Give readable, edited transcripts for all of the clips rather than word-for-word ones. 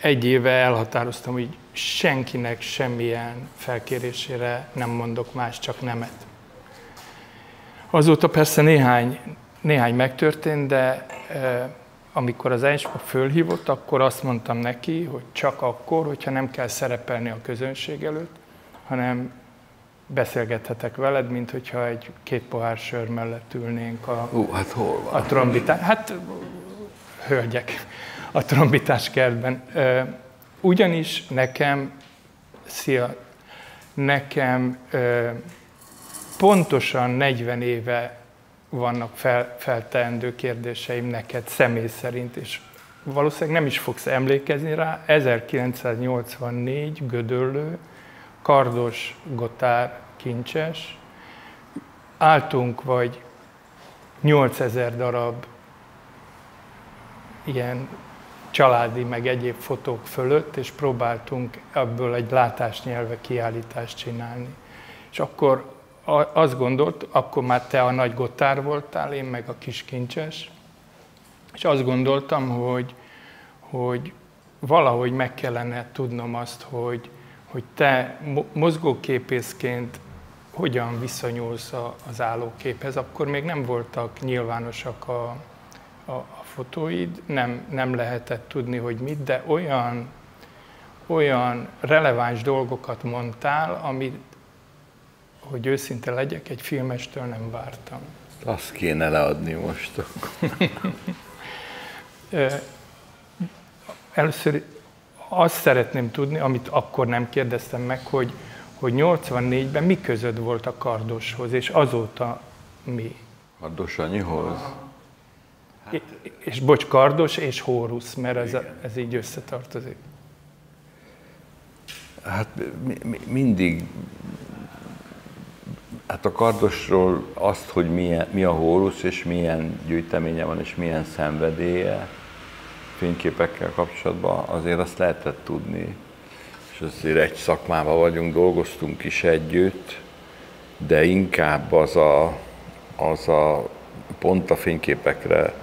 egy éve elhatároztam, hogy senkinek semmilyen felkérésére nem mondok más, csak nemet. Azóta persze néhány megtörtént, de amikor az EISPA fölhívott, akkor azt mondtam neki, hogy csak akkor, hogyha nem kell szerepelni a közönség előtt, hanem beszélgethetek veled, mint hogyha egy 2 pohár sör mellett ülnénk hát hol van? A trombitás, hát hölgyek, a trombitás kertben. Ugyanis nekem pontosan 40 éve vannak felteendő kérdéseim neked személy szerint, és valószínűleg nem is fogsz emlékezni rá. 1984, Gödöllő, Kardos, Gotár, Kincses. Álltunk vagy 8000 darab ilyen családi, meg egyéb fotók fölött, és próbáltunk ebből egy látásnyelve kiállítást csinálni. És akkor azt gondolt, akkor már te a nagy Gotár voltál, én meg a kis Kincses, és azt gondoltam, hogy valahogy meg kellene tudnom azt, hogy te mozgóképészként hogyan viszonyulsz az állóképhez. Akkor még nem voltak nyilvánosak a fotóid, nem lehetett tudni, hogy mit, de olyan releváns dolgokat mondtál, amit, hogy őszinte legyek, egy filmestől nem vártam. Azt kéne leadni most. Először azt szeretném tudni, amit akkor nem kérdeztem meg, hogy 84-ben mi között volt a Kardoshoz, és azóta mi? Kardos Anyihoz? Hát, és bocs, Kardos és Hórusz, mert ez így összetartozik. Hát mindig, hát a Kardosról azt, hogy mi a Hórusz, és milyen gyűjteménye van, és milyen szenvedélye fényképekkel kapcsolatban, azért azt lehetett tudni. És azért egy szakmában vagyunk, dolgoztunk is együtt, de inkább az a pont a fényképekre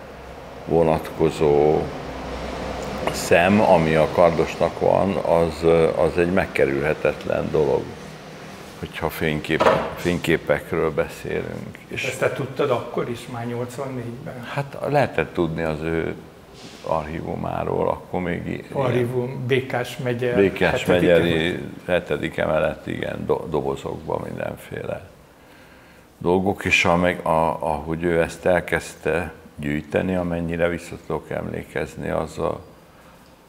vonatkozó szem, ami a Kardosnak van, az egy megkerülhetetlen dolog, hogyha fényképekről beszélünk. És ezt te tudtad akkor is, már 84-ben? Hát lehetett tudni az ő archívumáról, akkor még... Archívum, Békás megye. Békás megyeri 7. emelet, igen, dobozokban mindenféle dolgok, és ahogy ő ezt elkezdte gyűjteni, amennyire vissza tudok emlékezni,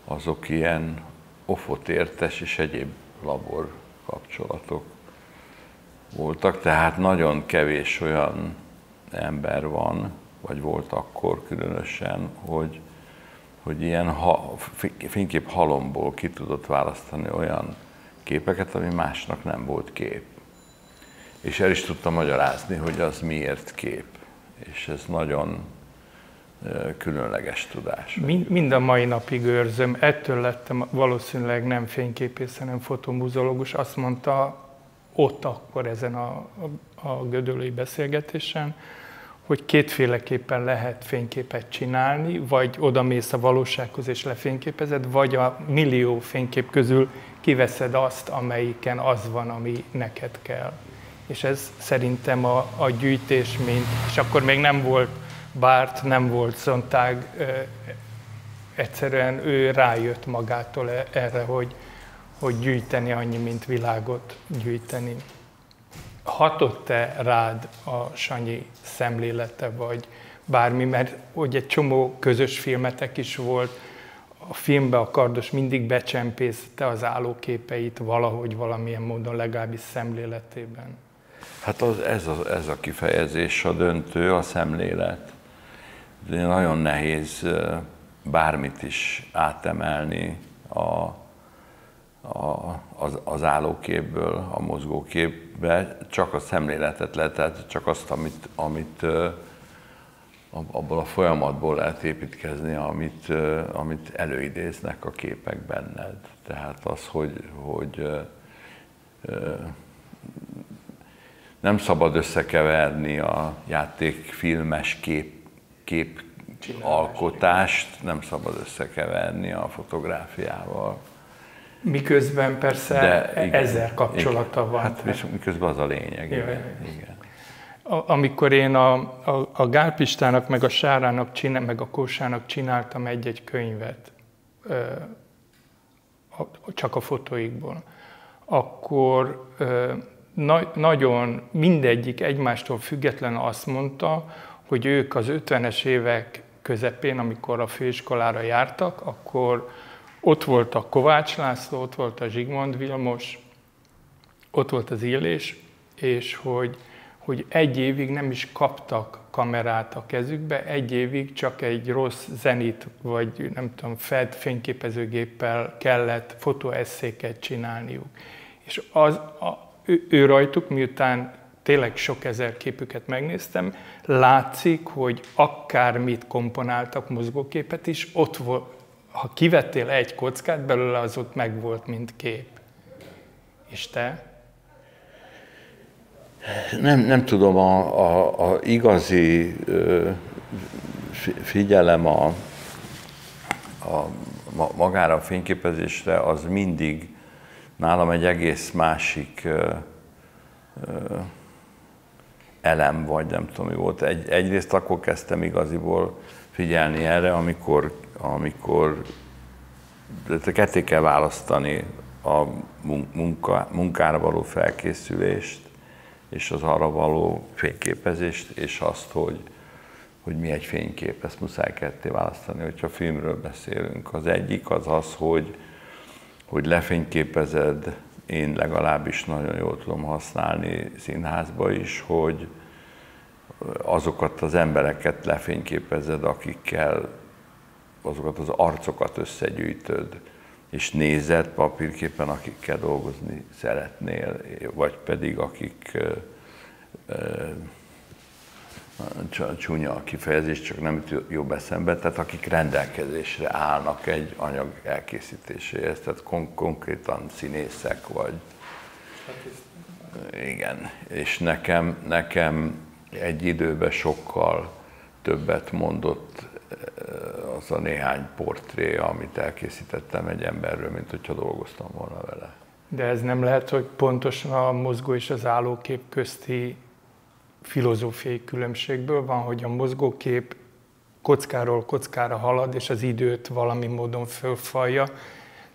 azok ilyen ofotértes és egyéb labor kapcsolatok voltak, tehát nagyon kevés olyan ember van, vagy volt akkor különösen, hogy ilyen fénykép halomból ki tudott választani olyan képeket, ami másnak nem volt kép. És el is tudta magyarázni, hogy az miért kép. És ez nagyon különleges tudás. Mind a mai napig őrzöm, ettől lettem valószínűleg nem fényképész, hanem fotomuzológus. Azt mondta ott akkor ezen a gödöllői beszélgetésen, hogy kétféleképpen lehet fényképet csinálni, vagy odamész a valósághoz és lefényképezed, vagy a millió fénykép közül kiveszed azt, amelyiken az van, ami neked kell. És ez szerintem a gyűjtés, és akkor még nem volt Barth, nem volt Sontag, egyszerűen ő rájött magától erre, hogy gyűjteni annyi, mint világot gyűjteni. Hatott-e rád a Sanyi szemlélete, vagy bármi, mert hogy egy csomó közös filmetek is volt, a filmbe a Kardos mindig becsempészte az állóképeit valahogy, valamilyen módon, legalábbis szemléletében. Hát ez a kifejezés a döntő, a szemlélet. De nagyon nehéz bármit is átemelni az állóképből a mozgóképbe, csak a szemléletet lehet, tehát csak azt, amit abból a folyamatból lehet építkezni, amit előidéznek a képek benned. Tehát az, hogy nem szabad összekeverni a játékfilmes alkotást nem szabad összekeverni a fotográfiával. Miközben persze ezzel kapcsolata van. Hát miközben az a lényeg. Igen. Amikor én a Gál Pistának, meg a Sárának, meg a Kósának csináltam egy-egy könyvet, csak a fotóikból, akkor nagyon mindegyik egymástól függetlenül azt mondta, hogy ők az 50-es évek közepén, amikor a főiskolára jártak, akkor ott volt a Kovács László, ott volt a Zsigmond Vilmos, ott volt az Illés, és hogy egy évig nem is kaptak kamerát a kezükbe, egy évig csak egy rossz Zenit, vagy nem tudom, FED fényképezőgéppel kellett fotóesszéket csinálniuk. És ő rajtuk, miután tényleg sok ezer képüket megnéztem, látszik, hogy akármit komponáltak, mozgóképet is, ott volt, ha kivettél egy kockát belőle, az ott megvolt, mint kép. És te? Nem tudom, a igazi figyelem magára a fényképezésre, az mindig nálam egy egész másik elem, vagy nem tudom mi volt. Egyrészt akkor kezdtem igaziból figyelni erre, amikor ketté kell választani a munkára való felkészülést, és az arra való fényképezést, és azt, hogy mi egy fénykép, ezt muszáj ketté választani, hogyha filmről beszélünk. Az egyik az, hogy lefényképezed, én legalábbis nagyon jól tudom használni színházba is, hogy azokat az embereket lefényképezed, akikkel azokat az arcokat összegyűjtöd, és nézed papírképen, akikkel dolgozni szeretnél, vagy pedig akik csúnya a kifejezés, csak nem jobb eszembe, tehát akik rendelkezésre állnak egy anyag elkészítéséhez, tehát konkrétan színészek vagy. Igen, és nekem egy időben sokkal többet mondott az a néhány portré, amit elkészítettem egy emberről, mint hogyha dolgoztam volna vele. De ez nem lehet, hogy pontosan a mozgó és az állókép közti filozófiai különbségből van, hogy a mozgókép kockáról kockára halad, és az időt valami módon fölfalja,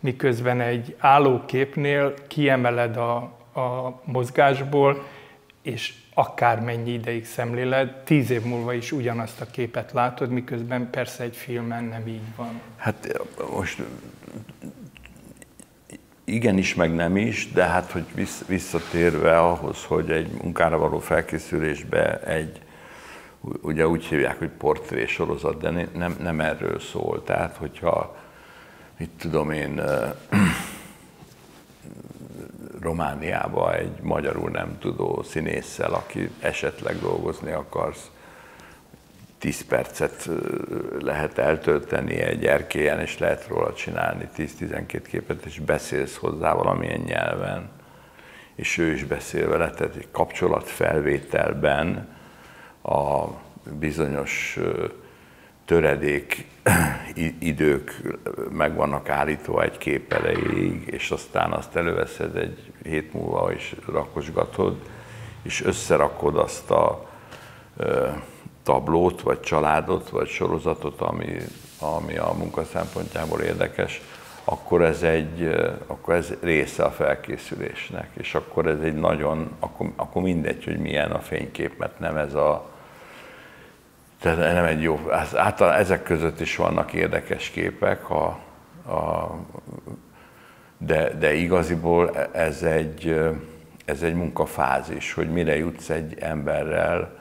miközben egy állóképnél kiemeled a mozgásból, és akármennyi ideig szemléled, 10 év múlva is ugyanazt a képet látod, miközben persze egy filmen nem így van. Hát most igenis, meg nem is, de hát, hogy visszatérve ahhoz, hogy egy munkára való felkészülésbe ugye úgy hívják, hogy portré sorozat, de nem erről szól. Tehát, hogyha, mit tudom én, Romániába egy magyarul nem tudó színésszel, aki esetleg dolgozni akarsz, 10 percet lehet eltölteni egy erkélyen, és lehet róla csinálni 10-12 képet, és beszélsz hozzá valamilyen nyelven, és ő is beszél vele, tehát egy kapcsolatfelvételben a bizonyos töredék idők meg vannak állítva egy kép elejéig, és aztán azt előveszed egy hét múlva, és rakosgatod, és összerakod azt a tablót, vagy családot, vagy sorozatot, ami a munka szempontjából érdekes, akkor ez része a felkészülésnek, és akkor ez egy akkor mindegy, hogy milyen a fénykép, mert nem ez tehát nem egy jó, általán ezek között is vannak érdekes képek, de igaziból ez egy munkafázis, hogy mire jutsz egy emberrel,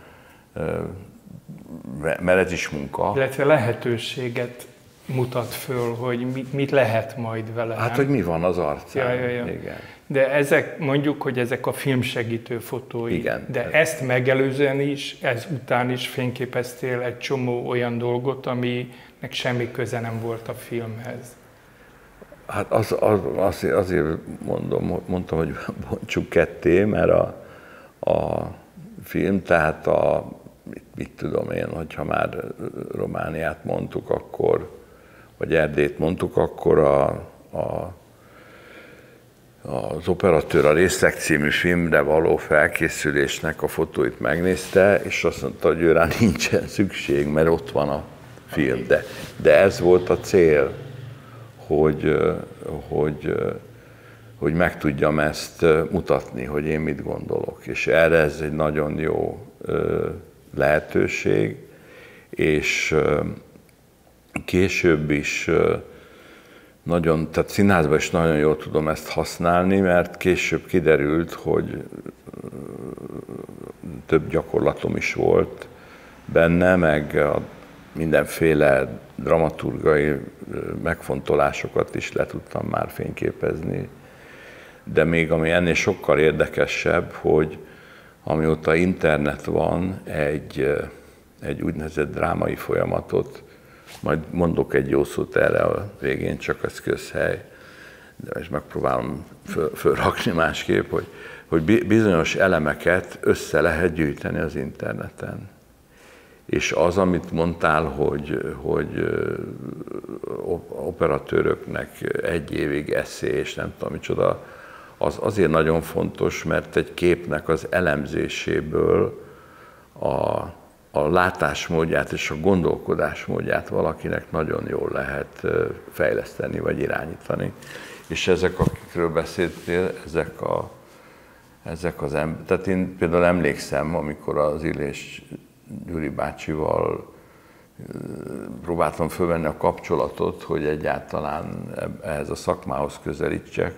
mert ez is munka. Illetve lehetőséget mutat föl, hogy mit lehet majd vele. Hát, hogy mi van az arcán. Ja. Igen. De mondjuk, hogy ezek a filmsegítő fotói. Igen. De ezt megelőzően is, ez után is fényképeztél egy csomó olyan dolgot, aminek semmi köze nem volt a filmhez. Hát azért mondtam, hogy bontsuk ketté, mert a film, tehát mit tudom én, hogyha már Romániát mondtuk, akkor, vagy Erdélyt mondtuk, akkor az operatőr a Részek című filmre való felkészülésnek a fotóit megnézte, és azt mondta, hogy őrá nincsen szükség, mert ott van a film. De ez volt a cél, hogy meg tudjam ezt mutatni, hogy én mit gondolok. És erre ez egy nagyon jó lehetőség, és később is tehát színházban is nagyon jól tudom ezt használni, mert később kiderült, hogy több gyakorlatom is volt benne, meg mindenféle dramaturgai megfontolásokat is le tudtam már fényképezni. De még ami ennél sokkal érdekesebb, hogy amióta internet van, egy úgynevezett drámai folyamatot, majd mondok egy jó szót erre a végén, csak az közhely, de most megpróbálom fölrakni másképp, hogy bizonyos elemeket össze lehet gyűjteni az interneten. És az, amit mondtál, hogy operatőröknek 1 évig eszé, és nem tudom micsoda, az azért nagyon fontos, mert egy képnek az elemzéséből a látásmódját és a gondolkodásmódját valakinek nagyon jól lehet fejleszteni vagy irányítani. És ezek, akikről beszéltél, ezek az emberek. Tehát én például emlékszem, amikor az Illés Gyuri bácsival próbáltam fölvenni a kapcsolatot, hogy egyáltalán ehhez a szakmához közelítsek,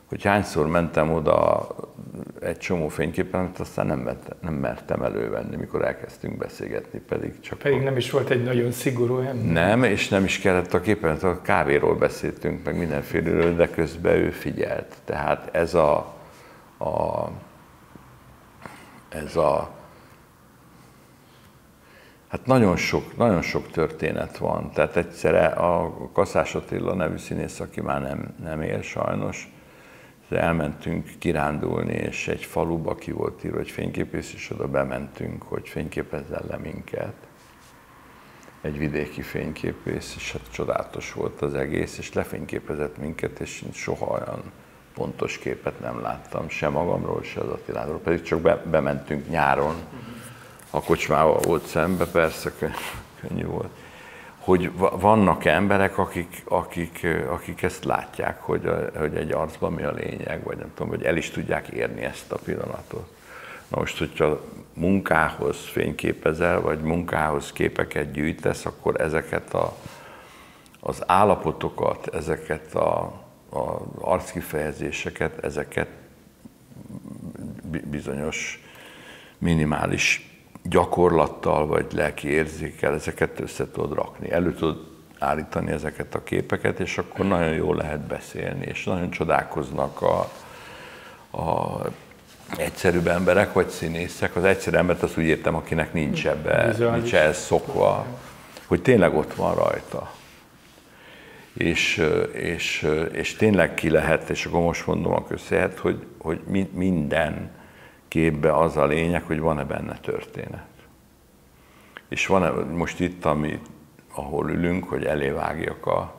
hogy hányszor mentem oda egy csomó fényképen, amit aztán nem mertem elővenni, mikor elkezdtünk beszélgetni, pedig nem is volt egy nagyon szigorú ember. Nem, és nem is kellett a képen, a kávéról beszéltünk, meg mindenféleről, de közben ő figyelt. Tehát ez hát nagyon sok történet van. Tehát egyszerre a Kaszás Attila nevű színész, aki már nem él sajnos, elmentünk kirándulni, és egy faluba ki volt írva, hogy fényképész, és oda bementünk, hogy fényképezzen le minket. Egy vidéki fényképész, és hát csodálatos volt az egész, és lefényképezett minket, és soha olyan pontos képet nem láttam, se magamról, se az Attiláról, pedig csak bementünk nyáron, a kocsmával volt szembe, persze könnyű volt. Hogy vannak emberek, akik ezt látják, hogy egy arcban mi a lényeg, vagy nem tudom, hogy el is tudják érni ezt a pillanatot. Na most, hogyha munkához fényképezel, vagy munkához képeket gyűjtesz, akkor ezeket az állapotokat, ezeket az arckifejezéseket, ezeket bizonyos minimális gyakorlattal vagy lelki érzékkel ezeket össze tudod rakni. Elő tudod állítani ezeket a képeket, és akkor nagyon jól lehet beszélni, és nagyon csodálkoznak a egyszerűbb emberek, vagy színészek. Az egyszerű embert azt úgy értem, akinek nincs ehhez szokva, hogy tényleg ott van rajta. És tényleg ki lehet, és akkor most mondom a közhelyet, hogy minden képbe az a lényeg, hogy van-e benne történet. És van-e most itt, ahol ülünk, hogy elévágjak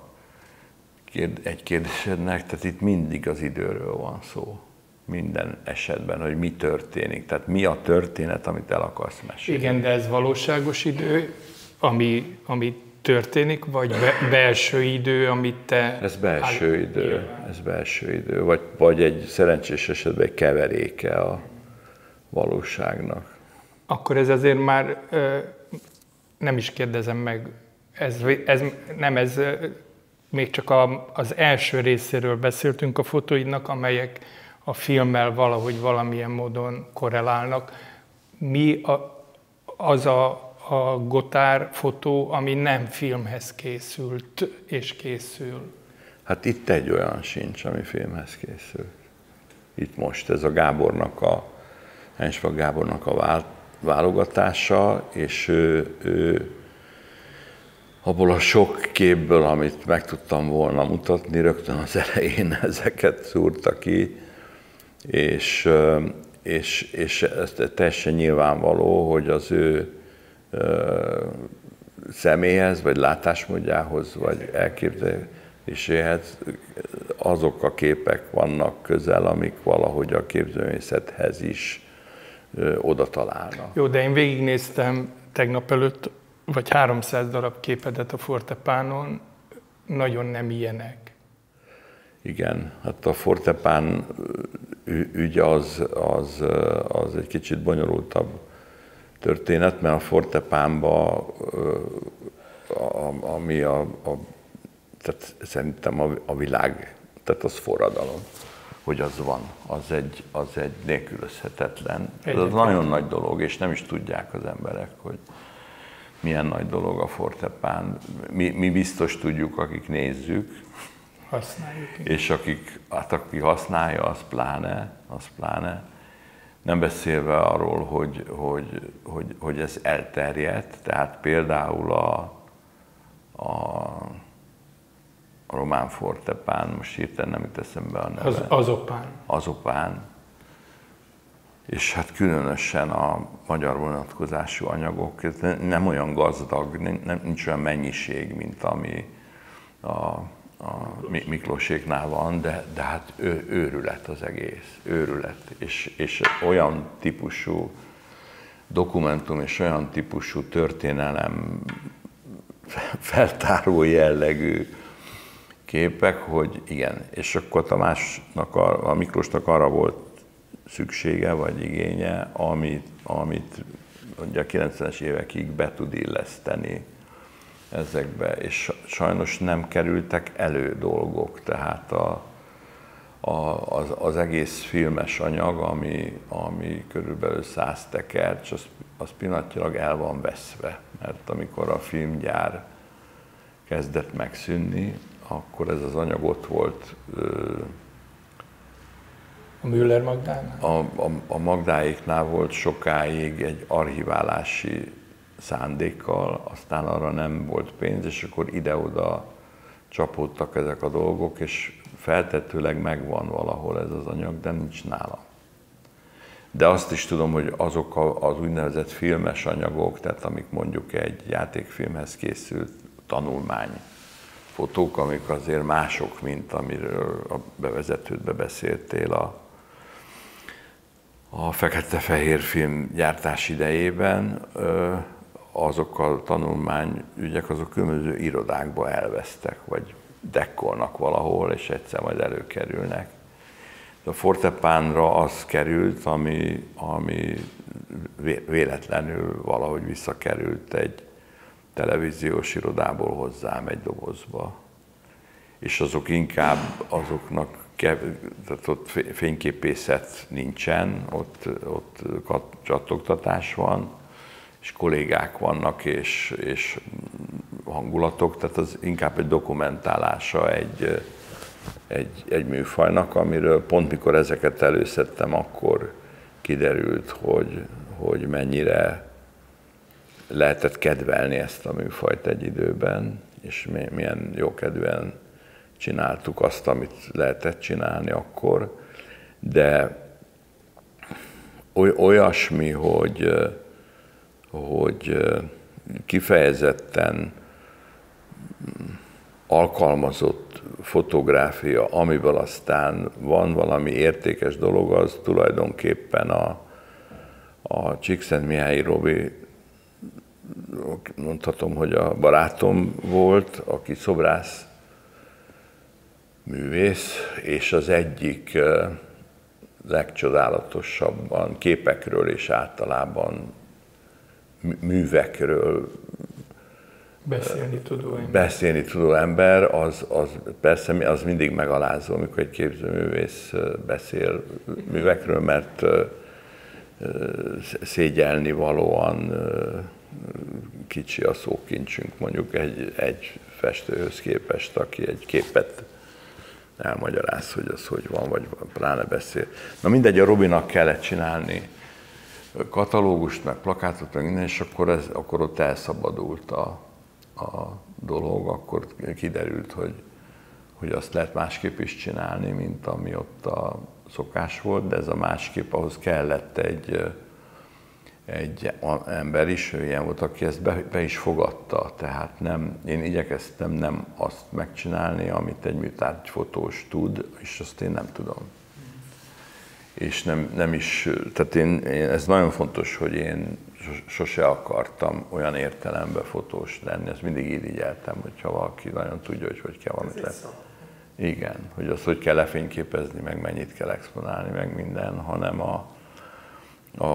egy kérdésednek, tehát itt mindig az időről van szó. Minden esetben, hogy mi történik. Tehát mi a történet, amit el akarsz mesélni. Igen, de ez valóságos idő, ami történik, vagy belső idő, amit te... Ez belső idő, vagy egy szerencsés esetben egy keveréke a valóságnak. Akkor ez azért már nem is kérdezem meg, ez még csak az első részéről beszéltünk a fotóidnak, amelyek a filmmel valahogy valamilyen módon korrelálnak. Mi az a Gotár fotó, ami nem filmhez készült és készül? Hát itt egy olyan sincs, ami filmhez készült. Itt most ez a Hensfag Gábornak a válogatása, és ő abból a sok képből, amit meg tudtam volna mutatni, rögtön az elején ezeket szúrta ki, és ez teljesen nyilvánvaló, hogy az ő személyhez, vagy látásmódjához, vagy elképzeléséhez azok a képek vannak közel, amik valahogy a képzőművészethez is oda találnak. Jó, de én végignéztem tegnap előtt, vagy 300 darab képedet a Fortepánon, nagyon nem ilyenek. Igen, hát a Fortepán ügy az egy kicsit bonyolultabb történet, mert a Fortepánban, ami tehát szerintem a világ, tehát az forradalom, hogy az van, az egy nélkülözhetetlen. Ez az nagyon nagy dolog, és nem is tudják az emberek, hogy milyen nagy dolog a Fortepán. Mi biztos tudjuk, akik nézzük, használjuk. És aki használja, az pláne. Nem beszélve arról, hogy ez elterjedt, tehát például a román Fortepán, most hirtelen nem jut eszembe a neve. Azopán. És hát különösen a magyar vonatkozású anyagok, nem olyan gazdag, nincs olyan mennyiség, mint ami a Miklóséknál van, de hát őrület az egész, őrület. És olyan típusú dokumentum és olyan típusú történelem feltáró jellegű képek, hogy igen. És akkor Tamásnak, a Miklósnak arra volt szüksége vagy igénye, amit ugye a 90-es évekig be tud illeszteni ezekbe, és sajnos nem kerültek elő dolgok, tehát az egész filmes anyag, ami körülbelül 100 tekercs, az pillanatnyilag el van veszve, mert amikor a filmgyár kezdett megszűnni, akkor ez az anyag ott volt. A Müller Magdánál? A Magdáéknál volt sokáig egy archiválási szándékkal, aztán arra nem volt pénz, és akkor ide-oda csapódtak ezek a dolgok, és feltetőleg megvan valahol ez az anyag, de nincs nálam. De azt is tudom, hogy azok az úgynevezett filmes anyagok, tehát amik mondjuk egy játékfilmhez készült tanulmány fotók, amik azért mások, mint amiről a bevezetődbe beszéltél a fekete-fehér film gyártás idejében, azok a tanulmányügyek, azok különböző irodákba elvesztek, vagy dekkolnak valahol, és egyszer majd előkerülnek. De a Fortepánra az került, ami véletlenül valahogy visszakerült egy televíziós irodából hozzám egy dobozba. És azok inkább tehát ott fényképészet nincsen, ott csattogtatás van, és kollégák vannak, és hangulatok, tehát az inkább egy dokumentálása egy műfajnak, amiről pont mikor ezeket előszedtem, akkor kiderült, hogy mennyire lehetett kedvelni ezt a műfajt egy időben, és milyen jókedvűen csináltuk azt, amit lehetett csinálni akkor, de olyasmi, hogy kifejezetten alkalmazott fotográfia, amiből aztán van valami értékes dolog, az tulajdonképpen a Csíkszentmihályi Robi, mondhatom, hogy a barátom volt, aki szobrász művész, és az egyik legcsodálatosabban képekről és általában művekről beszélni tudó ember, az persze az mindig megalázó, amikor egy képzőművész beszél művekről, mert szégyelni valóan kicsi a szókincsünk, mondjuk egy festőhöz képest, aki egy képet elmagyaráz, hogy az hogy van, vagy pláne beszél. Na mindegy, a Robinak kellett csinálni katalógust, meg plakátot, meg minden, és akkor ott elszabadult a dolog, akkor kiderült, hogy azt lehet másképp is csinálni, mint ami ott a szokás volt, de ez a másképp ahhoz kellett egy ember is, ő ilyen volt, aki ezt be is fogadta. Tehát én igyekeztem nem azt megcsinálni, amit egy műtárgyfotós tud, és azt én nem tudom. És nem is, tehát ez nagyon fontos, hogy én sose akartam olyan értelemben fotós lenni, ezt mindig irigyeltem, hogyha valaki nagyon tudja, hogy kell valamit Igen, hogy azt hogy kell lefényképezni, meg mennyit kell exponálni, meg minden, hanem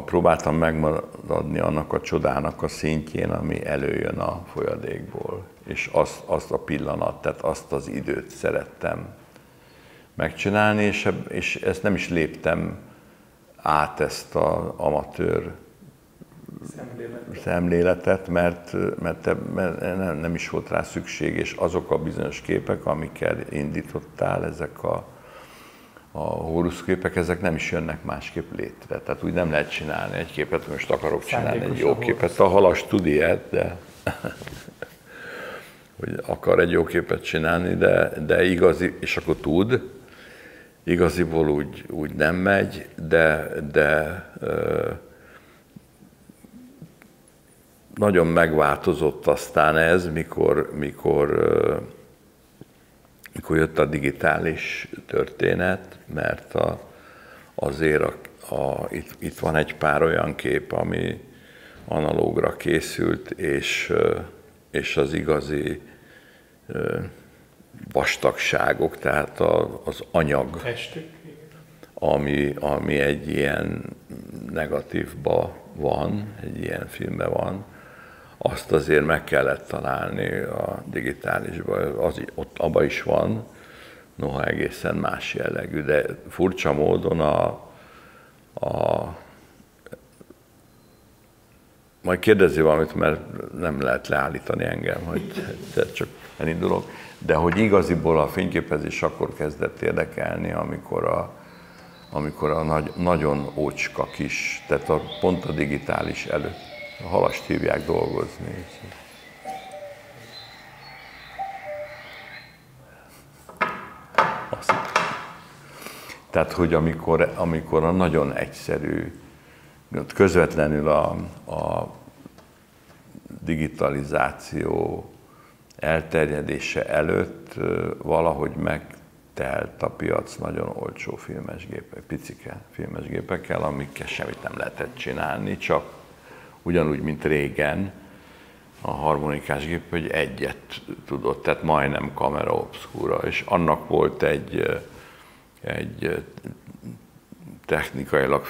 próbáltam megmaradni annak a csodának a szintjén, ami előjön a folyadékból. És azt a pillanat, tehát azt az időt szerettem megcsinálni, és ezt nem is léptem át ezt az amatőr szemléletet, mert nem is volt rá szükség, és azok a bizonyos képek, amikkel indítottál, ezek a hóruszképek, ezek nem is jönnek másképp létre. Tehát úgy nem lehet csinálni egy képet, most akarok csinálni egy jó képet. A Halas tud ilyet, de hogy akar egy jó képet csinálni, de igazi, és akkor tud, igaziból úgy nem megy, de nagyon megváltozott aztán ez, mikor jött a digitális történet, mert azért itt van egy pár olyan kép, ami analógra készült, és az igazi vastagságok, tehát az anyag, ami egy ilyen negatívban van, egy ilyen filmben van, azt azért meg kellett találni a digitálisban, ott abban is van, noha egészen más jellegű, de furcsa módon majd kérdezi valamit, mert nem lehet leállítani engem, hogy csak elindulok, de hogy igaziból a fényképezés akkor kezdett érdekelni, amikor a nagyon ócska kis, tehát pont a digitális előtt a Halast hívják dolgozni. Tehát, hogy amikor a nagyon egyszerű, közvetlenül a digitalizáció elterjedése előtt valahogy megtelt a piac nagyon olcsó filmesgépek, picike filmesgépekkel, amikkel semmit nem lehetett csinálni, csak ugyanúgy, mint régen a harmonikás gép, hogy egyet tudott, tehát majdnem kamera obscura, és annak volt egy technikailag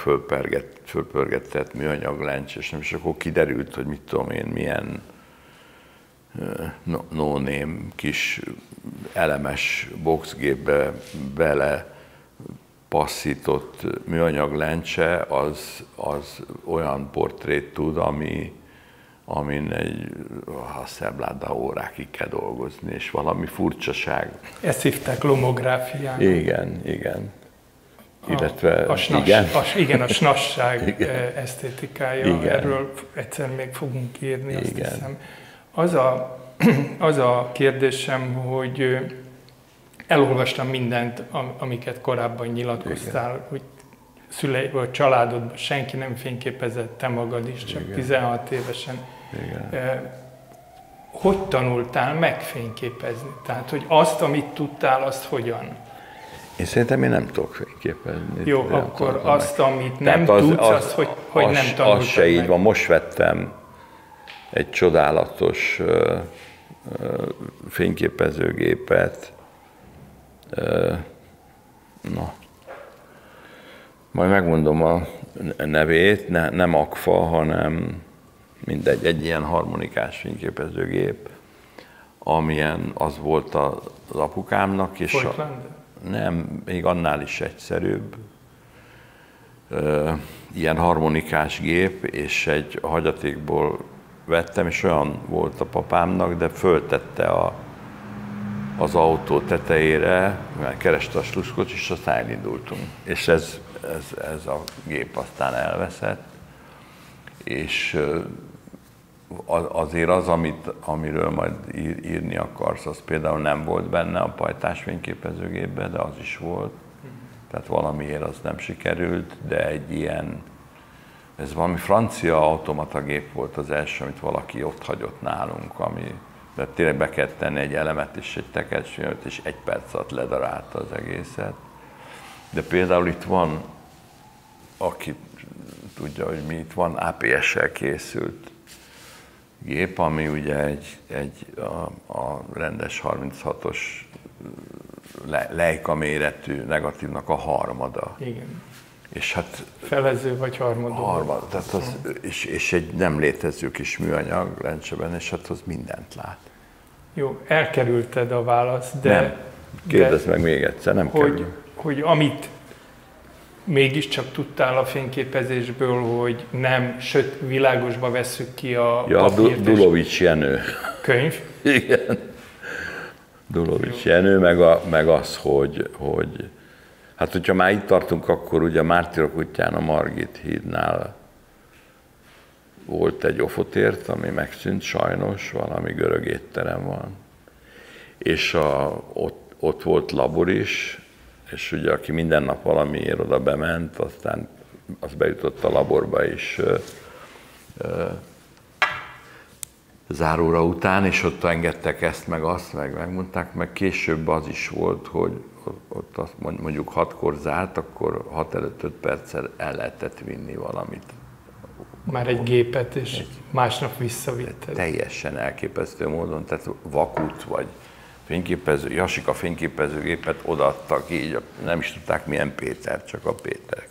fölpörgetett műanyag lencs, és akkor kiderült, hogy mit tudom én, milyen no-name kis elemes boxgépbe bele passzított műanyag lencse, az olyan portrét tud, amin egy Hasselblad órákig kell dolgozni, és valami furcsaság. Ezt hívták lomográfiának. Igen. Illetve, a snasság esztétikája, igen. Erről egyszer még fogunk írni, azt igen. Hiszem. Az a kérdésem, hogy elolvastam mindent, amiket korábban nyilatkoztál, igen. Hogy szüleid vagy családodban senki nem fényképezett, te magad is, csak igen. 16 évesen. Igen. Hogy tanultál megfényképezni? Tehát, hogy azt, amit tudtál, azt hogyan? Én szerintem én nem tudok fényképezni. Jó, akkor azt, amit nem tudsz, azt hogy nem tanultad az se így van. Most vettem egy csodálatos fényképezőgépet. Majd megmondom a nevét, nem Agfa, hanem mindegy, egy ilyen harmonikás fényképezőgép, amilyen az volt az apukámnak, és nem, még annál is egyszerűbb, ilyen harmonikás gép, és egy hagyatékból vettem, és olyan volt a papámnak, de föltette az autó tetejére, mert kereste a sluszkot, és aztán elindultunk. És ez a gép aztán elveszett, és azért az, amiről majd írni akarsz, az például nem volt benne a pajtás fényképezőgépben, de az is volt. Tehát valamiért az nem sikerült, de egy ilyen ez valami francia automatagép volt az első, amit valaki ott hagyott nálunk, de tényleg be kellett tenni egy elemet és egy tekercsfilmet, és 1 perc alatt ledarálta az egészet. De például itt van, aki tudja, hogy mi itt van, APS-sel készült gép, ami ugye a rendes 36-os Leica méretű negatívnak a harmada. Igen. És hát felező vagy harmad. Tehát az, és egy nem létező kis műanyag lencseben, és hát az mindent lát. Jó, elkerülted a választ, de... Nem. Kérdezd meg még egyszer, nem kerül. Hogy amit mégiscsak tudtál a fényképezésből, hogy nem világosba vesszük ki a papírt. Dulovics Jenő. Könyv? Igen. Dulovics Jenő, meg az, hogy hát hogyha már itt tartunk, akkor ugye a Mártírok útján a Margit hídnál volt egy ofotért, ami megszűnt sajnos, valami görög étterem van. És ott volt labor is, és ugye aki minden nap valamiért oda bement, aztán az bejutott a laborba is záróra után, és ott engedtek ezt, meg azt, megmondták, meg később az is volt, hogy ott azt mondjuk 6-kor zárt, akkor 6 előtt 5 perccel el lehetett vinni valamit. Már egy gépet, és másnap visszavitted. Teljesen elképesztő módon, tehát vakut vagy Jasika fényképezőgépet odaadtak így, nem is tudták milyen Péter, csak a Péter.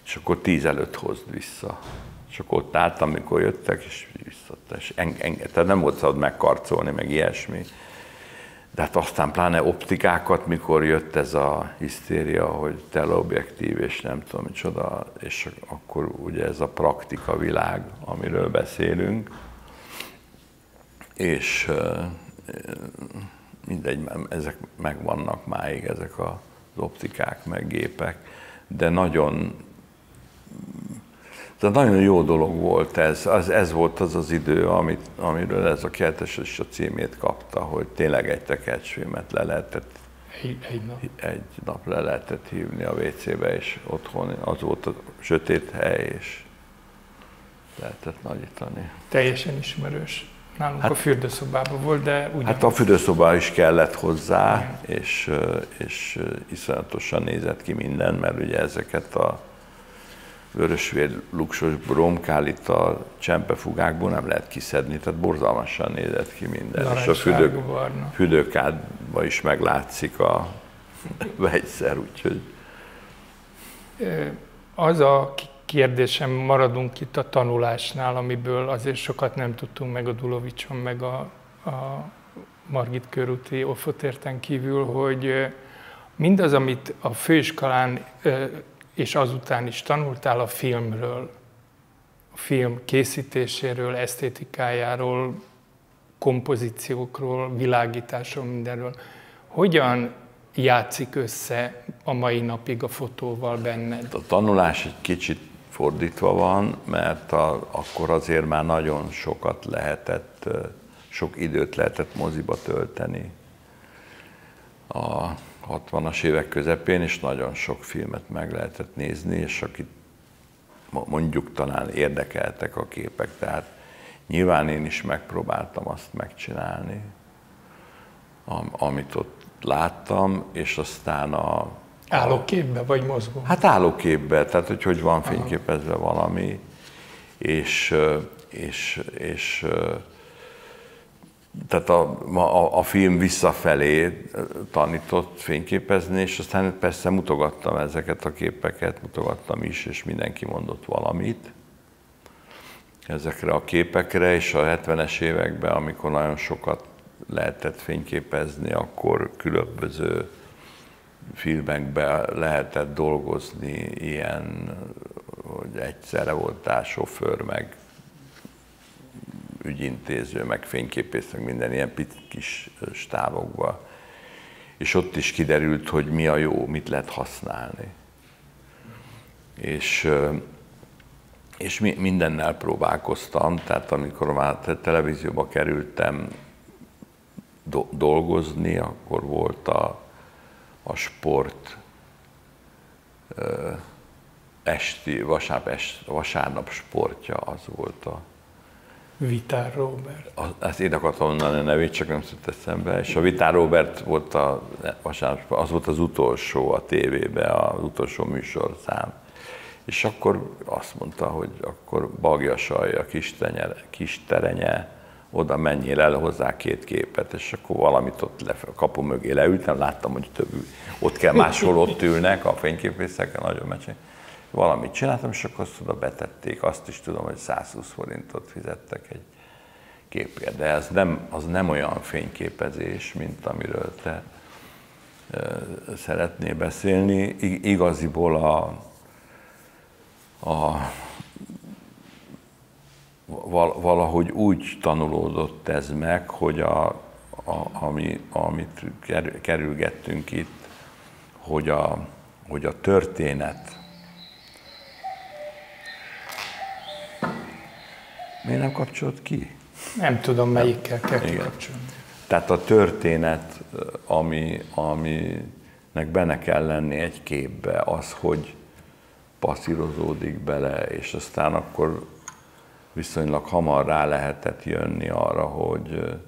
És akkor 10 előtt hozd vissza. És akkor ott álltam, amikor jöttek, és visszadta. És tehát nem volt szabad megkarcolni, meg ilyesmi. De hát aztán pláne optikákat, mikor jött ez a hisztéria, hogy teleobjektív, és nem tudom micsoda, és akkor ugye ez a praktika világ, amiről beszélünk. És mindegy, ezek megvannak máig, ezek az optikák, meg gépek, de nagyon jó dolog volt ez. Ez volt az idő, amiről ez a kertes is a címét kapta, hogy tényleg egy tekercsfilmet le lehetett egy nap le lehetett hívni a WC-be, és otthon az volt a sötét hely, és lehetett nagyítani. Teljesen ismerős. Nálunk a fürdőszobában volt, de ugyanaz. Hát a fürdőszobában is kellett hozzá, és iszonyatosan nézett ki minden, mert ugye ezeket a vörösvér luxus bromkál itt a csempefugákból nem lehet kiszedni, tehát borzalmasan nézett ki minden. És a fürdőkádban is meglátszik a vegyszer, úgyhogy... Az a kérdésem, maradunk itt a tanulásnál, amiből azért sokat nem tudtunk meg a Dulovicson, meg a Margit körúti ofotérten kívül, hogy mindaz, amit a főiskolán és azután is tanultál a filmről, a film készítéséről, esztétikájáról, kompozíciókról, világításról, mindenről, hogyan játszik össze a mai napig a fotóval benned? A tanulás egy kicsit fordítva van, mert akkor azért már nagyon sokat lehetett, sok időt lehetett moziba tölteni a 60-as évek közepén, és nagyon sok filmet meg lehetett nézni, és akit mondjuk talán érdekeltek a képek, tehát nyilván én is megpróbáltam azt megcsinálni, amit ott láttam, és aztán állóképbe vagy mozgó? Hát állóképbe, tehát hogy van fényképezve valami, és tehát a film visszafelé tanított fényképezni, és aztán persze mutogattam ezeket a képeket, mutogattam is, és mindenki mondott valamit ezekre a képekre, és a 70-es években, amikor nagyon sokat lehetett fényképezni, akkor különböző filmekben lehetett dolgozni ilyen, hogy egyszerre voltál sofőr, meg ügyintéző, meg fényképész, meg minden ilyen kis stábokban. És ott is kiderült, hogy mi a jó, mit lehet használni. És mindennel próbálkoztam, tehát amikor már televízióba kerültem dolgozni, akkor volt a sport vasárnap sportja az volt a... Vitár Róbert. Ezt én akartam mondani a nevét, csak nem jutott eszembe. És a Vitár Róbert volt az volt az utolsó a tévében, az utolsó műsorszám. És akkor azt mondta, hogy akkor Bagjasalja, Kisterenye, oda menjél el hozzá 2 képet, és akkor valamit ott a kapu mögé leültem, láttam, hogy ott kell máshol ott ülnek a fényképészekkel, nagyon mecsek. Valamit csináltam, és akkor azt oda betették, azt is tudom, hogy 120 forintot fizettek egy képért, de az nem olyan fényképezés, mint amiről te szeretnél beszélni. Igaziból valahogy úgy tanulódott ez meg, hogy amit kerülgettünk itt, hogy a történet. Miért nem kapcsolt ki? Nem tudom, melyikkel kell kikapcsolni. Tehát a történet, aminek benne kell lenni egy képbe, az, hogy passzírozódik bele, és aztán akkor viszonylag hamar rá lehetett jönni arra, hogy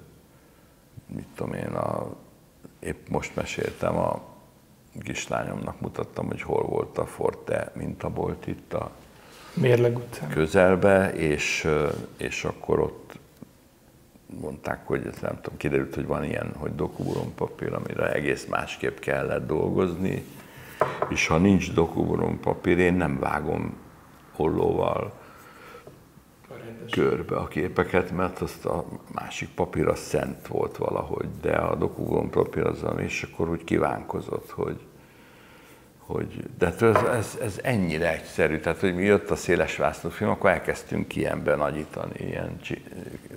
mit tudom én, épp most meséltem a kislányomnak, mutattam, hogy hol volt a Forte mintabolt itt a Mérleg utcán közelbe, és akkor ott mondták, hogy nem tudom, kiderült, hogy van ilyen, hogy dokumentumpapír, amire egész másképp kellett dolgozni, és ha nincs dokumentumpapír, én nem vágom ollóval körbe a képeket, mert azt a másik papír az szent volt valahogy, de a dokumentumpapír az, és akkor úgy kívánkozott, hogy de ez ennyire egyszerű, tehát hogy mi jött a széles vászlófilm, akkor elkezdtünk ilyenben nagyítani, ilyen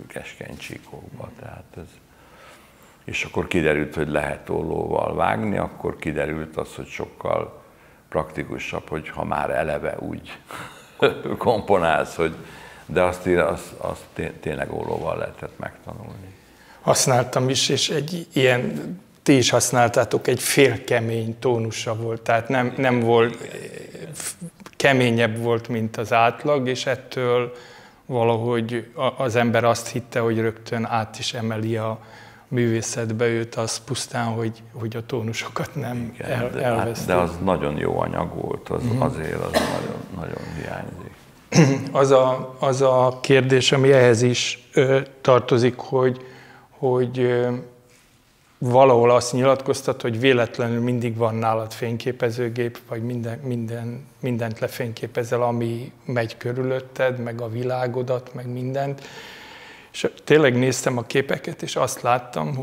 keskeny csíkokba, és akkor kiderült, hogy lehet ollóval vágni, akkor kiderült az, hogy sokkal praktikusabb, hogy ha már eleve úgy komponálsz, de azt tényleg ollóval lehetett megtanulni. Használtam is, és egy ilyen, ti is használtátok, egy félkemény tónusa volt, tehát nem volt, keményebb volt, mint az átlag, és ettől valahogy az ember azt hitte, hogy rögtön át is emeli a művészetbe őt, az pusztán, hogy a tónusokat nem elveszti. De az nagyon jó anyag volt, azért az nagyon, nagyon hiányzik. Az a kérdés, ami ehhez is tartozik, hogy valahol azt nyilatkoztat, hogy véletlenül mindig van nálad fényképezőgép, vagy mindent lefényképezel, ami megy körülötted, meg a világodat, meg mindent. És tényleg néztem a képeket, és azt láttam,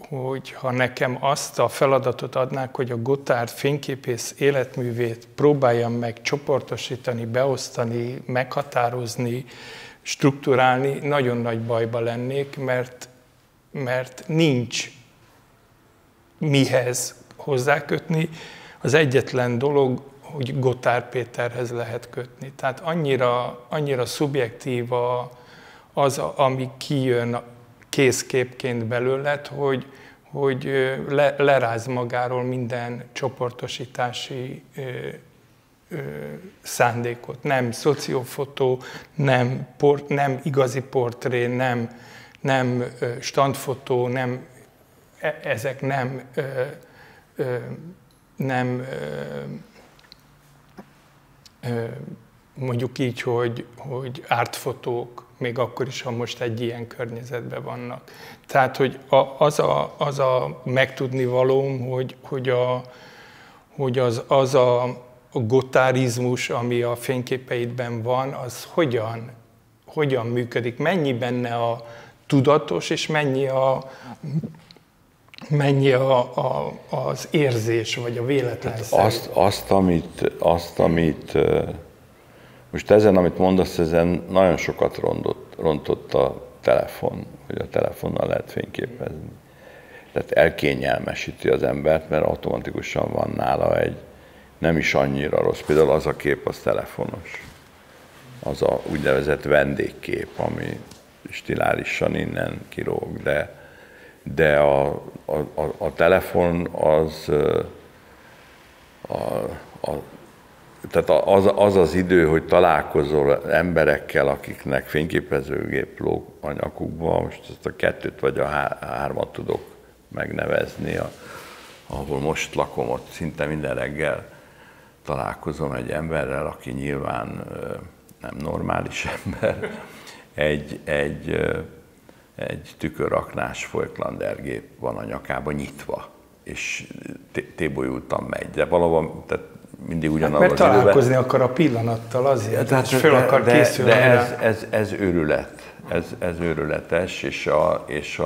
hogy ha nekem azt a feladatot adnák, hogy a Gotthárd fényképész életművét próbáljam meg csoportosítani, beosztani, meghatározni, strukturálni, nagyon nagy bajba lennék, mert nincs mihez hozzákötni. Az egyetlen dolog, hogy Gotthárd Péterhez lehet kötni. Tehát annyira szubjektív az, ami kijön készképként belőled, hogy leráz magáról minden csoportosítási szándékot. Nem szociofotó, nem igazi portré, nem standfotó, ezek nem mondjuk így, hogy artfotók, még akkor is, ha most egy ilyen környezetben vannak. Tehát, hogy az a megtudni valóm, hogy az a gotthardizmus, ami a fényképeidben van, az hogyan működik, mennyi benne a tudatos, és mennyi az érzés, vagy a véletlenszerű. Azt, amit most ezen, amit mondasz, ezen nagyon sokat rontott a telefon, hogy a telefonnal lehet fényképezni. Tehát elkényelmesíti az embert, mert automatikusan van nála egy nem is annyira rossz. Például az a kép, az telefonos. Az a úgynevezett vendégkép, ami stilárisan innen kirúg, de a telefon az tehát az idő, hogy találkozol emberekkel, akiknek fényképezőgép lóg a nyakukban, most ezt a 2 vagy a 3 tudok megnevezni, ahol most lakom, ott szinte minden reggel találkozom egy emberrel, aki nyilván nem normális ember, egy tükörraknás Voigtlander-gép van a nyakában nyitva, és tébolyultan megy, de valahol, tehát mindig ugyanaz mert találkozni akar a pillanattal azért, és föl akar készülni. De ez őrület, ez őrületes, és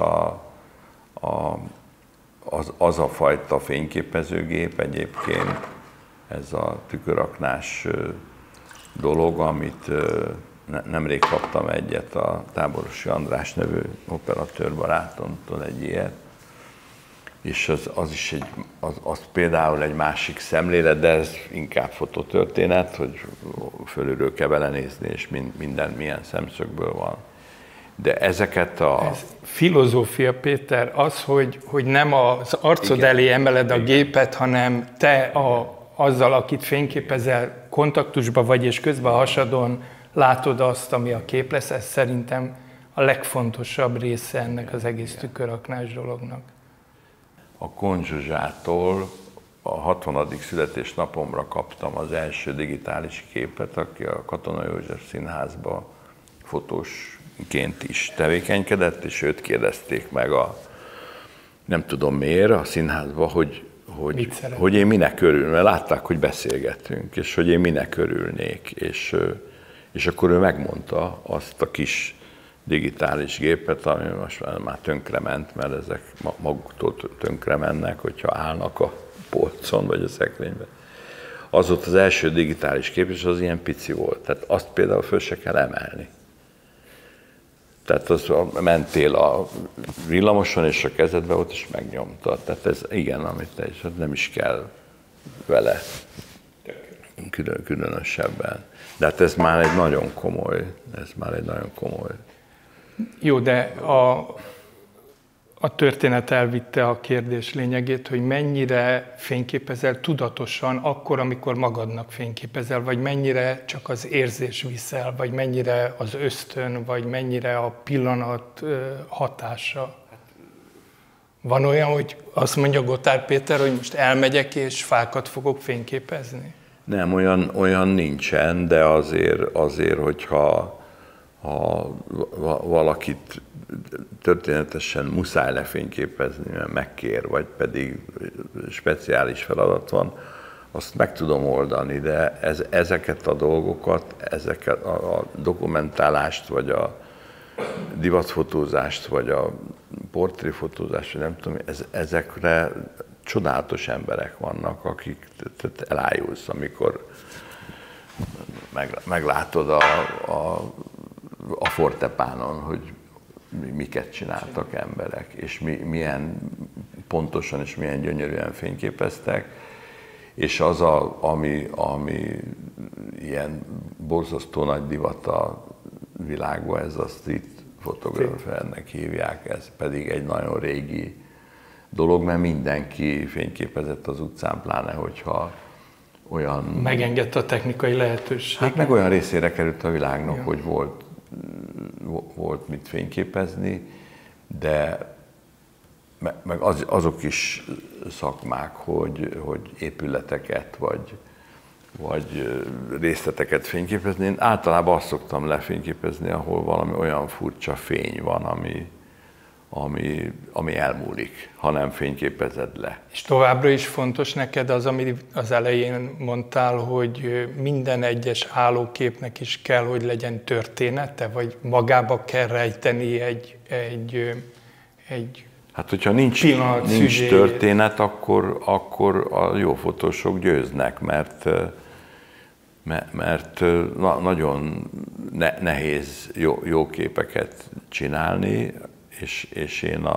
az a fajta fényképezőgép egyébként, ez a tükörraknás dolog, amit nemrég kaptam egyet a Táborosi András nevű operatőr barátomtól, egy ilyet, és az például egy másik szemlélet, de ez inkább fototörténet, hogy fölülről kell belenézni, és minden milyen szemszögből van. De ezeket Ez filozófia, Péter, az, hogy nem az arcod elé emeled a gépet, hanem te azzal, akit fényképezel, kontaktusba vagy, és közben a hasadon látod azt, ami a kép lesz, ez szerintem a legfontosabb része ennek az egész tükörraknás dolognak. A Kohn Zsuzsától a 60. születésnapomra kaptam az első digitális képet, aki a Katona József Színházban fotósként is tevékenykedett, és őt kérdezték meg nem tudom miért, a színházban, hogy én minek örülnék, mert látták, hogy beszélgetünk, és hogy én minek örülnék, és akkor ő megmondta azt a kis digitális gépet, ami most már tönkrement, mert ezek maguktól tönkre mennek, hogyha állnak a polcon vagy a szekrényben. Az volt az első digitális kép, és az ilyen pici volt. Tehát azt például föl se kell emelni. Tehát az mentél a villamoson, és a kezedbe volt, és megnyomtad. Tehát ez igen, amit te is, nem is kell vele különösebben. De hát ez már egy nagyon komoly, Jó, de a történet elvitte a kérdés lényegét, hogy mennyire fényképezel tudatosan akkor, amikor magadnak fényképezel, vagy mennyire csak az érzés viszel, vagy mennyire az ösztön, vagy mennyire a pillanat hatása. Van olyan, hogy azt mondja Gotthárd Péter, hogy most elmegyek és fákat fogok fényképezni? Nem, olyan nincsen, de azért hogyha valakit történetesen muszáj lefényképezni, mert megkér, vagy pedig speciális feladat van, azt meg tudom oldani, de ezeket a dolgokat, ezeket a dokumentálást, vagy a divatfotózást, vagy a portréfotózást, vagy nem tudom, ezekre csodálatos emberek vannak, akik elájulsz, amikor meglátod a fortepánon, hogy miket csináltak emberek, és milyen pontosan és milyen gyönyörűen fényképeztek, és az, ami ilyen borzasztó nagy divat a világban, ez a street photographernek hívják, ez pedig egy nagyon régi dolog, mert mindenki fényképezett az utcán, pláne hogyha olyan... Megengedte a technikai lehetőség. Hát meg olyan részére került a világnak, hogy volt mit fényképezni, de meg azok is szakmák, hogy épületeket vagy részleteket fényképezni. Én általában azt szoktam lefényképezni, ahol valami olyan furcsa fény van, ami elmúlik, ha nem fényképezed le. És továbbra is fontos neked az, amit az elején mondtál, hogy minden egyes állóképnek is kell, hogy legyen története, vagy magába kell rejteni egy hát, hogyha nincs történet, akkor a jó fotósok győznek, mert nagyon nehéz jó képeket csinálni, és én,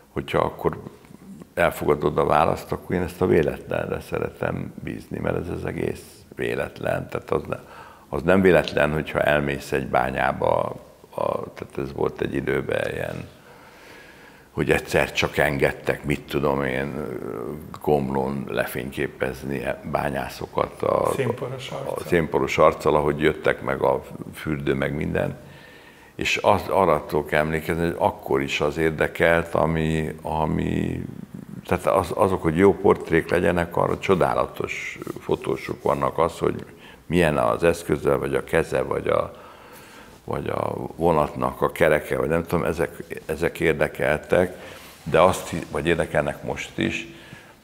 hogyha akkor elfogadod a választ, akkor én ezt a véletlenre szeretem bízni, mert ez az egész véletlen. Tehát az nem véletlen, hogyha elmész egy bányába, tehát ez volt egy időben ilyen, hogy egyszer csak engedtek, mit tudom én, Komlón lefényképezni bányászokat a szénporos arccal, ahogy jöttek meg a fürdő, meg minden. És arra tudok emlékezni, hogy akkor is az érdekelt, tehát azok, hogy jó portrék legyenek, arra csodálatos fotósok vannak, az, hogy milyen az eszköze, vagy a keze, vagy a vonatnak a kereke, vagy nem tudom, ezek érdekeltek, vagy érdekelnek most is,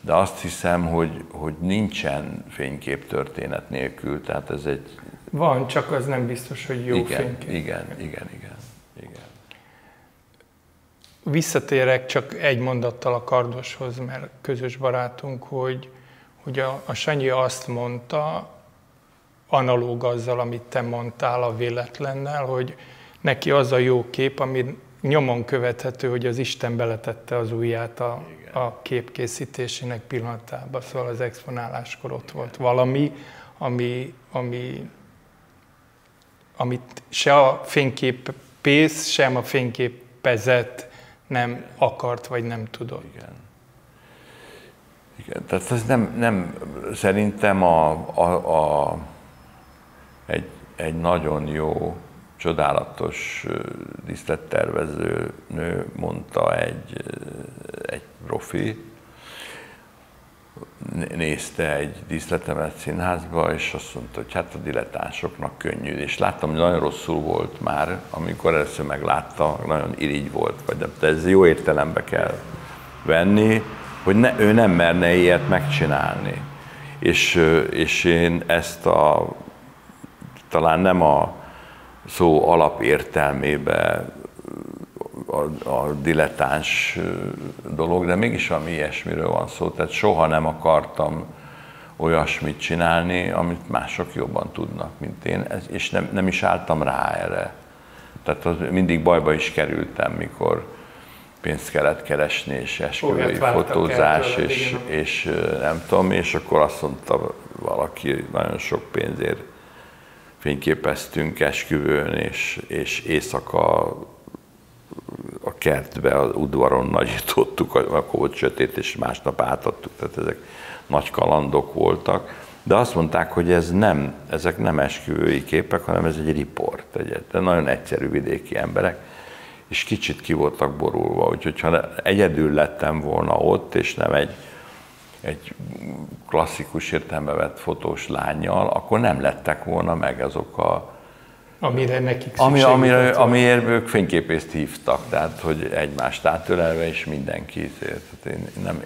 de azt hiszem, hogy nincsen fénykép történet nélkül, tehát ez egy... Van, csak az nem biztos, hogy jó fénykép. Igen. Visszatérek csak egy mondattal a Kardoshoz, mert közös barátunk, hogy a Sanyi azt mondta, analóg azzal, amit te mondtál a véletlennel, hogy neki az a jó kép, ami nyomon követhető, hogy az Isten beletette az ujját a kép pillanatába, szóval az exponáláskor ott volt valami, amit se a fényképész, sem a fényképezet nem akart, vagy nem tudott. Igen, tehát ez nem szerintem egy nagyon jó, csodálatos díszlettervező nő mondta egy profi, nézte egy díszletemet színházba, és azt mondta, hogy hát a dilettánsoknak könnyű. És láttam, hogy nagyon rosszul volt már, amikor először meglátta, nagyon irigy volt, de ez jó értelembe kell venni, hogy ő nem merne ilyet megcsinálni. És én ezt talán nem a szó alapértelmébe a dilettáns dolog, de mégis valami ilyesmiről van szó, tehát soha nem akartam olyasmit csinálni, amit mások jobban tudnak, mint én, és nem is álltam rá erre. Tehát mindig bajba is kerültem, mikor pénzt kellett keresni, és esküvői fotózás, és nem tudom, és akkor azt mondta valaki, nagyon sok pénzért fényképeztünk esküvőn, és éjszaka a kertbe, az udvaron nagyítottuk, akkor volt sötét, és másnap átadtuk, tehát ezek nagy kalandok voltak. De azt mondták, hogy ezek nem esküvői képek, hanem ez egy riport, de nagyon egyszerű vidéki emberek, és kicsit ki voltak borulva, úgyhogy ha egyedül lettem volna ott, és nem egy klasszikus értelembe vett fotós lánnyal, akkor nem lettek volna meg azok amire nekik szükségük amiért ők fényképészt hívtak, tehát hogy egymást átölelve, és mindenki.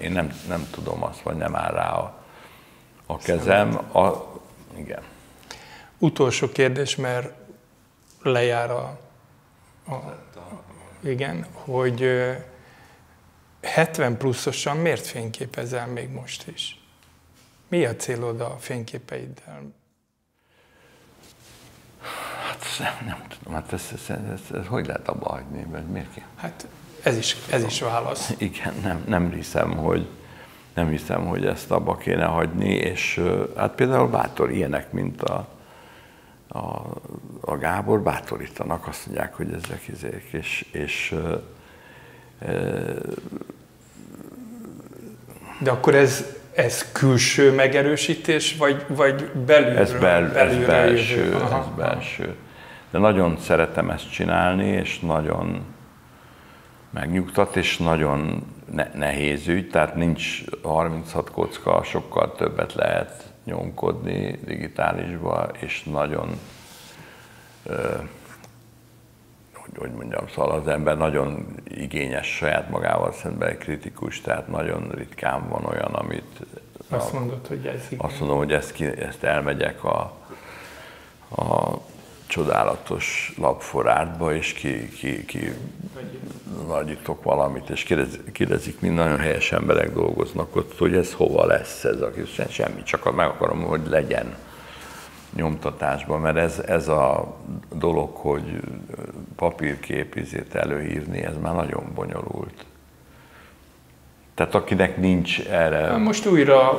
Én nem tudom azt, vagy nem áll rá a kezem. Igen. Utolsó kérdés, mert lejár igen, hogy 70 pluszosan miért fényképezel még most is? Mi a célod a fényképeiddel? Hát nem tudom, hát ezt hogy lehet abba hagyni? Miért ki? Hát ez is válasz. Igen, nem hiszem, hogy ezt abba kéne hagyni, és hát például bátor ilyenek, mint a Gábor bátorítanak, azt mondják, hogy ezek izék, és de akkor ez külső megerősítés, vagy belülről? Ez belső. De nagyon szeretem ezt csinálni, és nagyon megnyugtat, és nagyon nehéz ügy, tehát nincs 36 kocka, sokkal többet lehet nyomkodni digitálisba, és nagyon, hogy mondjam, szóval az ember nagyon igényes saját magával szemben, kritikus, tehát nagyon ritkán van olyan, amit... Azt mondod, hogy ez igaz. Azt mondom, hogy ezt elmegyek a csodálatos lapforrátba, és ki nagyítok valamit, és kérdezik, mind nagyon helyes emberek dolgoznak ott, hogy ez hova lesz ez a kis, semmi, csak meg akarom, hogy legyen nyomtatásban, mert ez a dolog, hogy papírképizét előírni, ez már nagyon bonyolult. Tehát akinek nincs erre... Most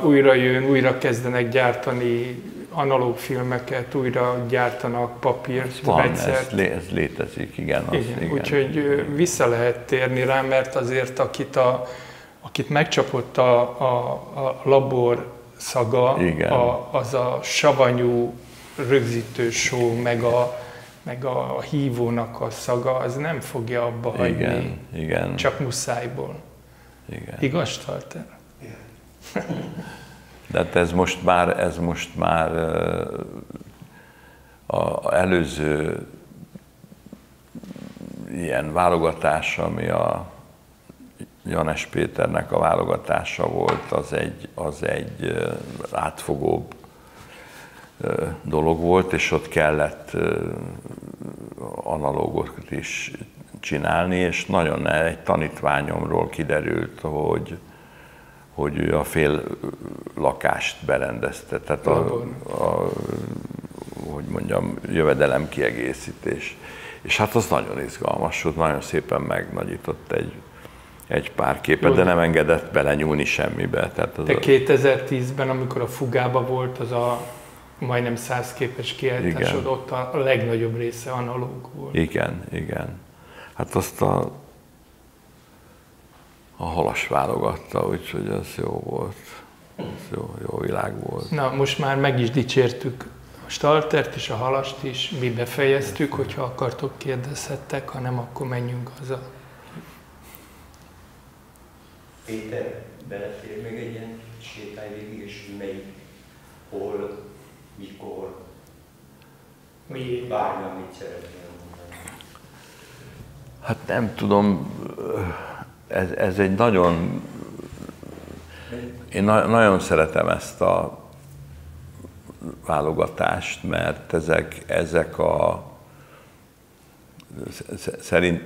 újra jön, újra kezdenek gyártani analóg filmeket, újra gyártanak papírt, vegyszert. Ez létezik, igen. Igen. Úgyhogy vissza lehet térni rá, mert azért akit megcsapott a labor szaga, az a savanyú rögzítő só, meg a hívónak a szaga, az nem fogja abba hagyni, igen. Csak muszájból. Igen. Igaz, Stalter? De hát ez most már az előző ilyen válogatás, ami a Janes Péternek a válogatása volt, az egy átfogóbb dolog volt, és ott kellett analógokat is csinálni, és nagyon egy tanítványomról kiderült, hogy ő a fél lakást berendezte, tehát hogy mondjam, jövedelemkiegészítés. És hát az nagyon izgalmas volt, nagyon szépen megnagyított egy pár képet, de nem engedett belenyúlni semmibe. Tehát te 2010-ben, amikor a Fugában volt az a majdnem 100 képes kiállításod, ott a legnagyobb része analóg volt. Igen. Hát azt a Halas válogatta, úgyhogy az jó volt. Ez jó világ volt. Na, most már meg is dicsértük a Staltert és a Halast is, mi befejeztük, hogyha akartok, kérdezhettek, ha nem, akkor menjünk haza. Péter, belefér még egy ilyen sétány végig, és melyik, hol, mikor, bármi, amit szeretnél mondani. Hát nem tudom, ez egy nagyon... Én nagyon szeretem ezt a válogatást, mert ezek a...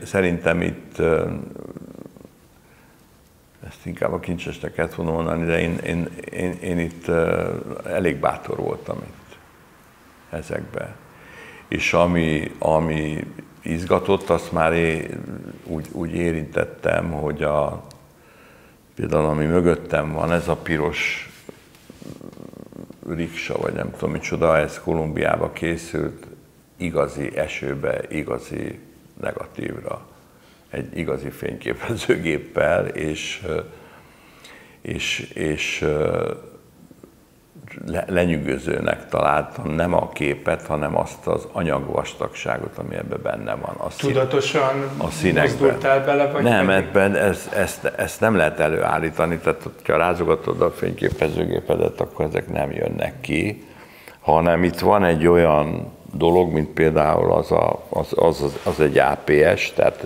Szerintem itt... Ezt inkább a kincsesnek kellett volna mondani, de én itt elég bátor voltam itt ezekben. És ami izgatott, azt már úgy érintettem, hogy például ami mögöttem van, ez a piros riksa, vagy nem tudom micsoda, ez Kolumbiába készült, igazi esőbe, igazi negatívra, egy igazi fényképezőgéppel, és lenyűgözőnek találtam nem a képet, hanem azt az anyagvastagságot, ami ebben benne van. Tudatosan mozdultál bele? Vagy nem, ebben ezt nem lehet előállítani, tehát ha rázogatod a fényképezőgépedet, akkor ezek nem jönnek ki, hanem itt van egy olyan dolog, mint például az egy APS, tehát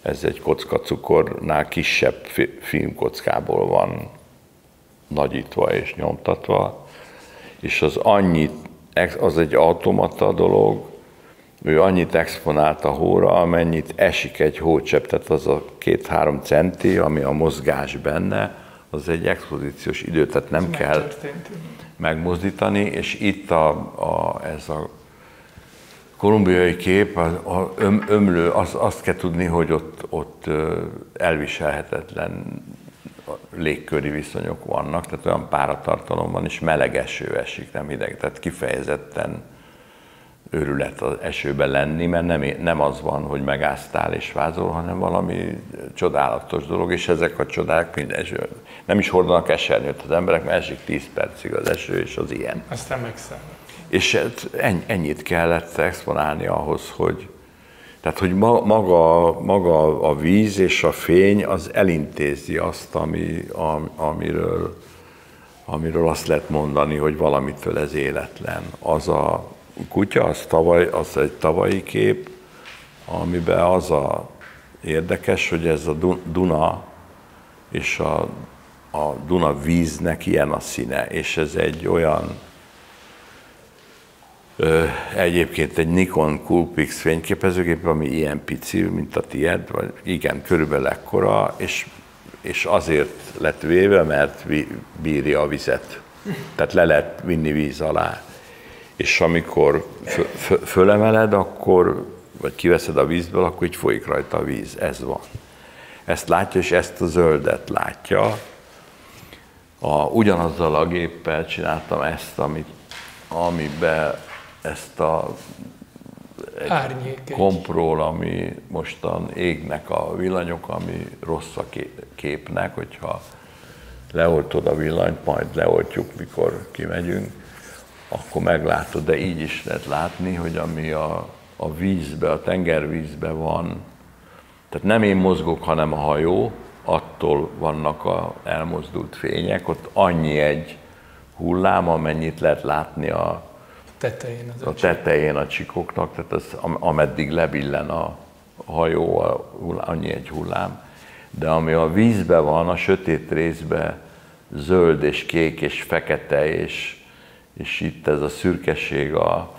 ez egy kockacukornál kisebb filmkockából van nagyítva és nyomtatva, és az egy automata dolog, ő annyit exponált a hóra, amennyit esik egy hócsepp, tehát az a 2-3 centi, ami a mozgás benne, az egy expozíciós idő, tehát nem kell megmozdítani, és itt ez a kolumbiai kép, ömlő, azt kell tudni, hogy ott elviselhetetlen légköri viszonyok vannak, tehát olyan páratartalom van, és meleg eső esik, nem hideg, tehát kifejezetten őrület az esőben lenni, mert nem az van, hogy megálltál és vázol, hanem valami csodálatos dolog, és ezek a csodák mind eső. Nem is hordanak esernyőt az emberek, mert esik 10 percig az eső, és az ilyen. Aztán megszáll. És ennyit kellett exponálni ahhoz, hogy tehát, hogy maga a víz és a fény az elintézi azt, amiről azt lehet mondani, hogy valamitől ez életlen. Az a kutya, az egy tavalyi kép, amiben az a érdekes, hogy ez a Duna és a Duna víznek ilyen a színe, és ez egy olyan egyébként egy Nikon Coolpix fényképezőgép, ami ilyen pici, mint a tiéd, vagy igen, körülbelül ekkora, és azért lett véve, mert bírja a vizet. Tehát le lehet vinni víz alá. És amikor fölemeled, akkor, vagy kiveszed a vízből, akkor így folyik rajta a víz. Ez van. ezt látja, és ezt a zöldet látja. Ugyanazzal a géppel csináltam ezt, amiben ezt a kompról, ami mostan égnek a villanyok, ami rossz a képnek, hogyha leoltod a villanyt, majd leoltjuk, mikor kimegyünk, akkor meglátod, de így is lehet látni, hogy ami a vízbe, a tengervízbe van, tehát nem én mozgok, hanem a hajó, attól vannak az elmozdult fények, ott annyi egy hullám, amennyit lehet látni a tetején a csikoknak, tehát az, ameddig lebillen a hajó, annyi egy hullám. De ami a vízben van, a sötét részben zöld és kék és fekete, és itt ez a szürkeség a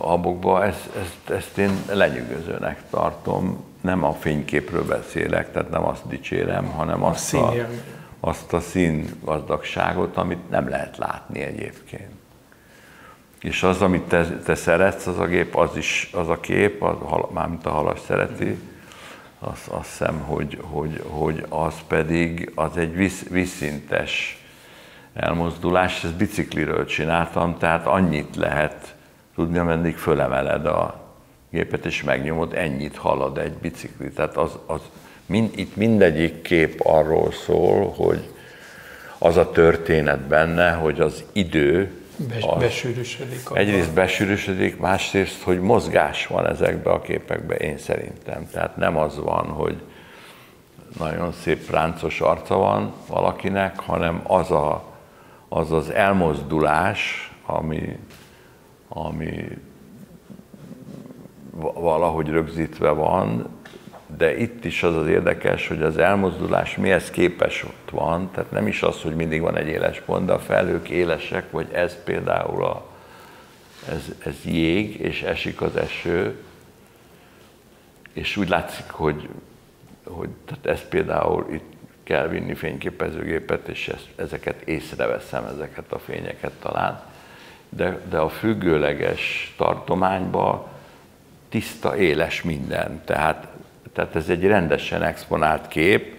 habokban, ezt én lenyűgözőnek tartom. Nem a fényképről beszélek, tehát nem azt dicsérem, hanem azt a színgazdagságot, amit nem lehet látni egyébként. És az, amit te szeretsz, az a gép, az a kép, mármint a halas szereti, azt hiszem, hogy az pedig az egy vízszintes elmozdulás. Ezt bicikliről csináltam, tehát annyit lehet tudni, ameddig fölemeled a gépet, és megnyomod, ennyit halad egy bicikli. Tehát itt mindegyik kép arról szól, hogy az a történet benne, hogy az idő besűrűsödik. Egyrészt besűrűsödik, másrészt, hogy mozgás van ezekben a képekben, én szerintem. Tehát nem az van, hogy nagyon szép ráncos arca van valakinek, hanem az elmozdulás, ami valahogy rögzítve van, de itt is az érdekes, hogy az elmozdulás mihez képes ott van, tehát nem is az, hogy mindig van egy éles pont, de a felhők élesek, vagy ez például ez jég, és esik az eső, és úgy látszik, hogy tehát ez például itt kell vinni fényképezőgépet, és ezeket észreveszem, ezeket a fényeket talán, de a függőleges tartományban tiszta, éles minden, tehát ez egy rendesen exponált kép,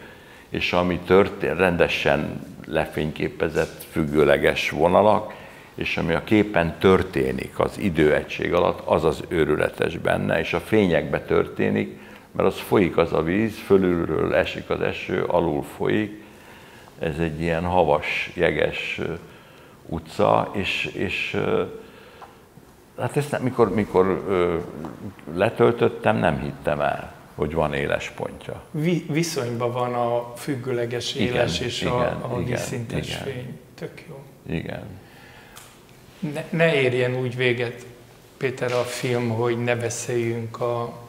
és ami rendesen lefényképezett függőleges vonalak, és ami a képen történik az időegység alatt, az az őrületes benne, és a fényekbe történik, mert az folyik az a víz, fölülről esik az eső, alul folyik, ez egy ilyen havas, jeges utca, és hát ezt mikor letöltöttem, nem hittem el, hogy van éles pontja. Viszonyban van a függőleges éles és a vízszintes fény. Tök jó. Igen. Ne érjen úgy véget, Péter, a film, hogy ne beszéljünk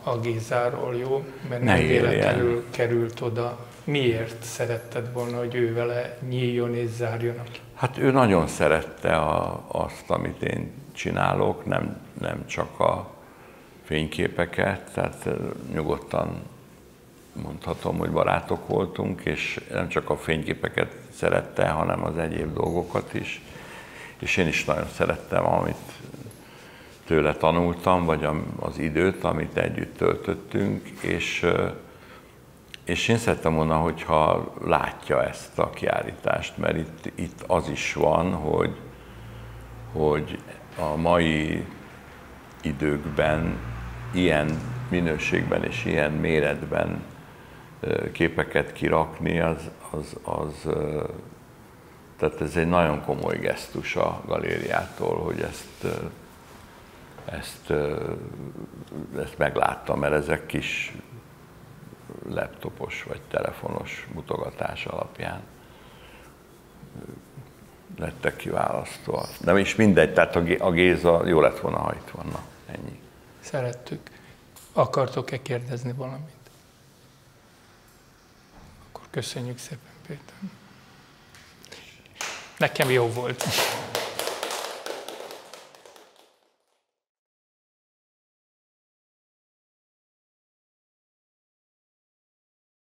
a Gézáról, jó? Mert nem véletlenül került oda. Miért szeretted volna, hogy ő vele nyíljon és zárjon? Hát ő nagyon szerette azt, amit én csinálok, nem csak a fényképeket, tehát nyugodtan mondhatom, hogy barátok voltunk, és nem csak a fényképeket szerette, hanem az egyéb dolgokat is. És én is nagyon szerettem, amit tőle tanultam, vagy az időt, amit együtt töltöttünk, és én szerettem volna, hogyha látja ezt a kiállítást, mert itt az is van, hogy a mai időkben ilyen minőségben és ilyen méretben képeket kirakni, tehát ez egy nagyon komoly gesztus a galériától, hogy ezt megláttam, mert ezek kis laptopos vagy telefonos mutogatás alapján lettek kiválasztva. Nem is mindegy, tehát a Géza jó lett volna, ha itt vanna. Ennyi. Szerettük. Akartok-e kérdezni valamit? Akkor köszönjük szépen, Péter. Nekem jó volt.